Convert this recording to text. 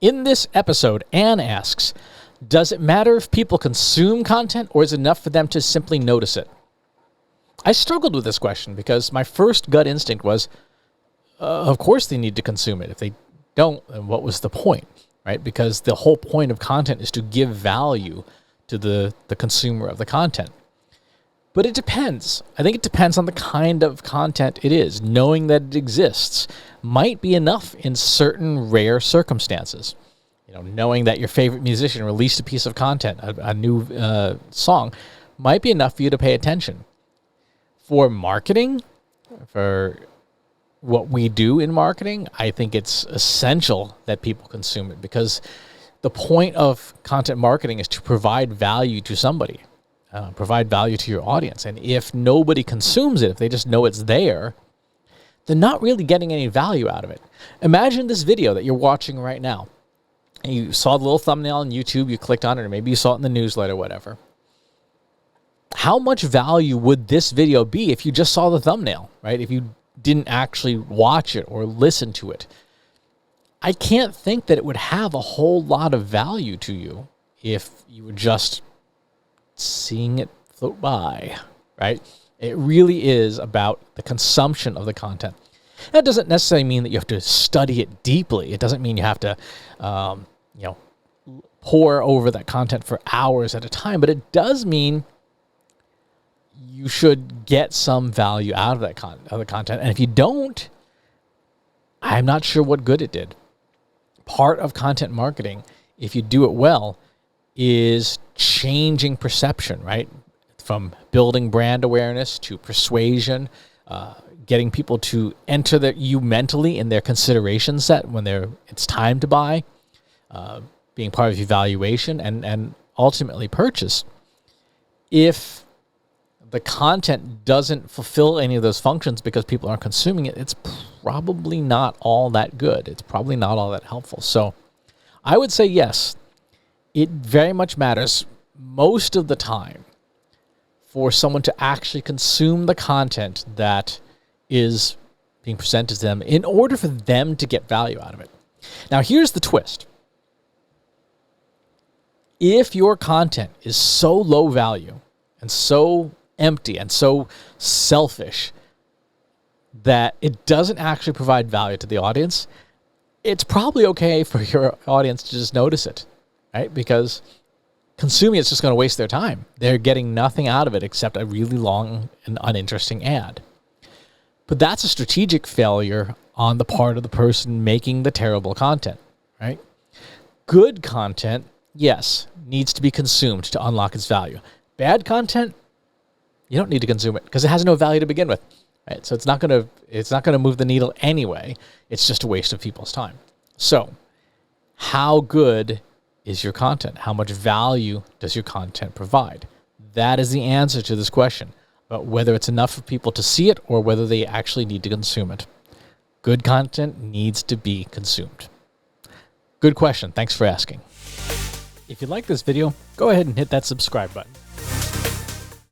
In this episode, Anne asks, does it matter if people consume content or is it enough for them to simply notice it? I struggled with this question because my first gut instinct was, of course they need to consume it. If they don't, then what was the point, right? Because the whole point of content is to give value to the consumer of the content. But it depends. I think it depends on the kind of content it is. Knowing that it exists might be enough in certain rare circumstances. Knowing that your favorite musician released a piece of content, a new song, might be enough for you to pay attention. For marketing, for what we do in marketing, I think it's essential that people consume it because the point of content marketing is to provide value to somebody, provide value to your audience. And if nobody consumes it, if they just know it's there, they're not really getting any value out of it. Imagine this video that you're watching right now. And you saw the little thumbnail on YouTube, you clicked on it, or maybe you saw it in the newsletter, whatever. How much value would this video be if you just saw the thumbnail, right? If you didn't actually watch it or listen to it? I can't think that it would have a whole lot of value to you if you were just seeing it float by, right? It really is about the consumption of the content. That doesn't necessarily mean that you have to study it deeply. It doesn't mean you have to, pore over that content for hours at a time. But it does mean you should get some value out of that content. And if you don't, I'm not sure what good it did. Part of content marketing, if you do it well, is changing perception, right? From building brand awareness to persuasion, getting people to enter you mentally in their consideration set when it's time to buy, being part of evaluation, and ultimately purchase. If the content doesn't fulfill any of those functions because people aren't consuming it, it's probably not all that good. It's probably not all that helpful. So I would say yes, it very much matters most of the time for someone to actually consume the content that is being presented to them in order for them to get value out of it. Now, here's the twist. If your content is so low value and so empty and so selfish that it doesn't actually provide value to the audience, it's probably okay for your audience to just notice it, right? Because consuming it's just going to waste their time. They're getting nothing out of it except a really long and uninteresting ad. But that's a strategic failure on the part of the person making the terrible content, right? Good content, yes, needs to be consumed to unlock its value. Bad content, you don't need to consume it because it has no value to begin with, right? So it's not going to move the needle anyway. It's just a waste of people's time. So, how good is your content? How much value does your content provide? That is the answer to this question, about whether it's enough for people to see it or whether they actually need to consume it. Good content needs to be consumed. Good question. Thanks for asking. If you like this video, go ahead and hit that subscribe button.